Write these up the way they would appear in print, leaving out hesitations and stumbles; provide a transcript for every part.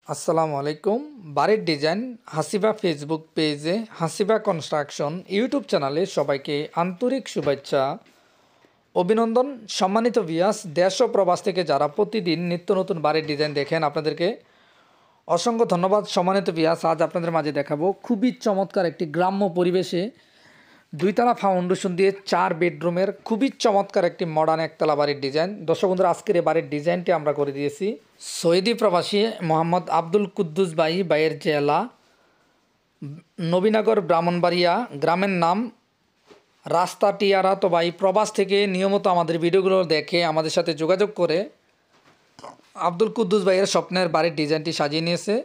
আসসালামু আলাইকুম। বাড়ির ডিজাইন হাসিবা ফেসবুক পেজে, হাসিবা কনস্ট্রাকশন ইউটিউব চ্যানেলে সবাইকে আন্তরিক শুভেচ্ছা, অভিনন্দন। সম্মানিত ভিউয়ার্স, দেশ ও প্রবাস থেকে যারা প্রতিদিন নিত্য নতুন বাড়ির ডিজাইন দেখেন, আপনাদেরকে অসংখ্য ধন্যবাদ। সম্মানিত ভিউয়ার্স, আজ আপনাদের মাঝে দেখাবো খুবই চমৎকার একটি গ্রাম্য পরিবেশে দুইতলা ফাউন্ডেশন দিয়ে 4 বেডরুমের খুবই চমৎকার একটি মডার্ন একতলা বাড়ির ডিজাইন। দর্শক বন্ধুরা, আজকের এই বাড়ির ডিজাইনটি আমরা করে দিয়েছি সৌদি প্রবাসী মোহাম্মদ আব্দুল কুদ্দুস ভাইয়ের জেলা নবীনগর ব্রাহ্মণবাড়িয়া, গ্রামের নাম রাস্তা টিয়ারা। তো ভাই প্রবাস থেকে নিয়মিত আমাদের ভিডিওগুলো দেখে আমাদের সাথে যোগাযোগ করে আব্দুল কুদ্দুস ভাইয়ের স্বপ্নের বাড়ির ডিজাইনটি সাজিয়ে নিয়েছে।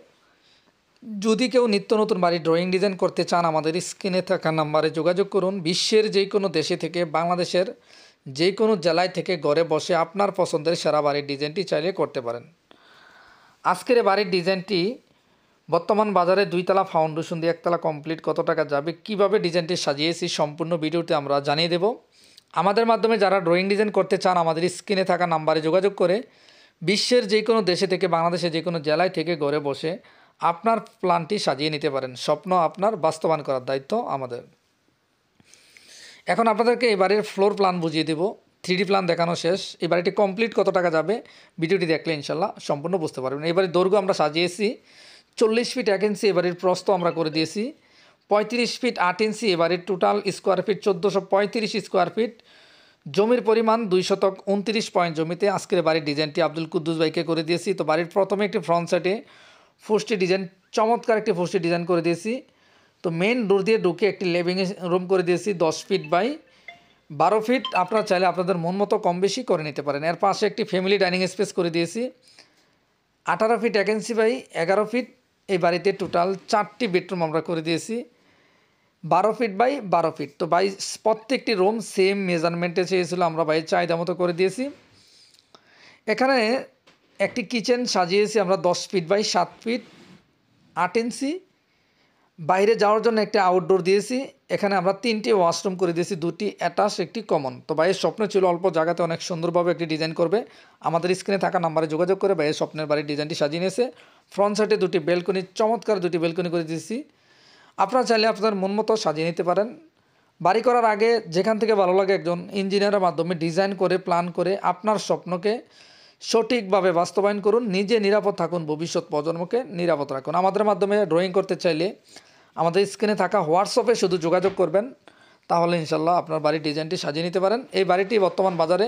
যদি কেউ নিত্য নতুন বাড়ির ড্রয়িং ডিজাইন করতে চান, আমাদের স্ক্রিনে থাকা নাম্বারে যোগাযোগ করুন। বিশ্বের যে কোনো দেশে থেকে, বাংলাদেশের যে কোনো জেলায় থেকে ঘরে বসে আপনার পছন্দের সেরা বাড়ির ডিজাইনটি চাইলে করতে পারেন। আজকের বাড়ির ডিজাইনটি বর্তমান বাজারে দুইতলা ফাউন্ডেশন দিয়ে একতলা কমপ্লিট কত টাকা যাবে, কিভাবে ডিজাইনটি সাজিয়েছি, সম্পূর্ণ ভিডিওতে আমরা জানিয়ে দেব। আমাদের মাধ্যমে যারা ড্রয়িং ডিজাইন করতে চান, আমাদের স্ক্রিনে থাকা নাম্বারে যোগাযোগ করে বিশ্বের যে কোনো দেশে থেকে, বাংলাদেশের যে কোনো জেলায় থেকে ঘরে বসে আপনার প্ল্যানটি সাজিয়ে নিতে পারেন। স্বপ্ন আপনার বাস্তবায়ন করার দায়িত্ব আমাদের। এখন আপনাদেরকে এই বাড়ির ফ্লোর প্ল্যান বুঝিয়ে দেব। 3D প্ল্যান দেখানো শেষ। এই বাড়িটি কমপ্লিট কত টাকা যাবে, ভিডিওটি দেখলে ইনশাল্লাহ সম্পূর্ণ বুঝতে পারবেন। এই বাড়ির দৈর্ঘ্য আমরা সাজিয়েছি 40 ফিট 1 ইঞ্চি, এবারের প্রস্থ আমরা করে দিয়েছি 35 ফিট 8 ইঞ্চি। এবারের total square feet 1435 square feet. জমির পরিমাণ 229 পয়েন্ট জমিতে আজকের বাড়ির ডিজাইনটি আব্দুল কুদ্দুস ভাইকে করে দিয়েছি। তো বাড়ির প্রথমে একটি ফ্রন্ট সাইডে ফুস্টি ডিজাইন, চমৎকার একটি ফুস্টি ডিজাইন করে দিয়েছি। তো মেন ডোর দিয়ে ঢুকে একটি লিভিং রুম করে দিয়েছি 10 ফিট বাই 12 ফিট। আপনারা চাইলে আপনাদের মন মতো কম বেশি করে নিতে পারেন। এর পাশে একটি ফ্যামিলি ডাইনিং স্পেস করে দিয়েছি 18 ফিট 1 ইঞ্চি বাই 11 ফিট। এই বাড়িতে টোটাল 4টি বেডরুম আমরা করে দিয়েছি 12 ফিট বাই 12 ফিট। তো বাই প্রত্যেকটি রুম সেম মেজারমেন্টে চেয়েছিল, আমরা বাই চাহিদা মতো করে দিয়েছি। এখানে একটি কিচেন সাজিয়েছি আমরা 10 ফিট বাই 7 ফিট 8 ইঞ্চি। বাইরে যাওয়ার জন্য একটি আউটডোর দিয়েছি। এখানে আমরা 3টি ওয়াশরুম করে দিয়েছি, 2টি অ্যাটাচ, একটি কমন। তো ভাইয়ের স্বপ্ন ছিল অল্প জায়গাতে অনেক সুন্দরভাবে একটি ডিজাইন করবে। আমাদের স্ক্রিনে থাকা নাম্বারে যোগাযোগ করে ভাইয়ের স্বপ্নের বাড়ির ডিজাইনটি সাজিয়ে নিয়েছে। ফ্রন্ট সাইডে 2টি বেলকনি, চমৎকার 2টি বেলকনি করে দিয়েছি। আপনারা চাইলে আপনাদের মন মতো সাজিয়ে নিতে পারেন। বাড়ি করার আগে যেখান থেকে ভালো লাগে একজন ইঞ্জিনিয়ারের মাধ্যমে ডিজাইন করে, প্ল্যান করে আপনার স্বপ্নকে সঠিকভাবে বাস্তবায়ন করুন। নিজে নিরাপদ থাকুন, ভবিষ্যৎ প্রজন্মকে নিরাপদ রাখুন। আমাদের মাধ্যমে ড্রয়িং করতে চাইলে আমাদের স্ক্রিনে থাকা হোয়াটসঅ্যাপে শুধু যোগাযোগ করবেন, তাহলে ইনশাল্লাহ আপনার বাড়ির ডিজাইনটি সাজিয়ে নিতে পারেন। এই বাড়িটি বর্তমান বাজারে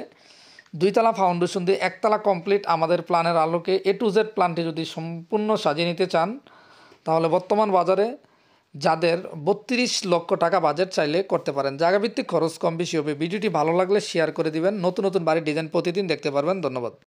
দুইতলা ফাউন্ডেশন দিয়ে একতলা কমপ্লিট। আমাদের প্ল্যানের আলোকে A to Z প্ল্যানটি যদি সম্পূর্ণ সাজিয়ে নিতে চান, তাহলে বর্তমান বাজারে যাদের 32 লক্ষ টাকা বাজেট চাইলে করতে পারেন। জায়গাভিত্তিক খরচ কম বেশি হবে। ভিডিওটি ভালো লাগলে শেয়ার করে দিবেন। নতুন নতুন বাড়ির ডিজাইন প্রতিদিন দেখতে পারবেন। ধন্যবাদ।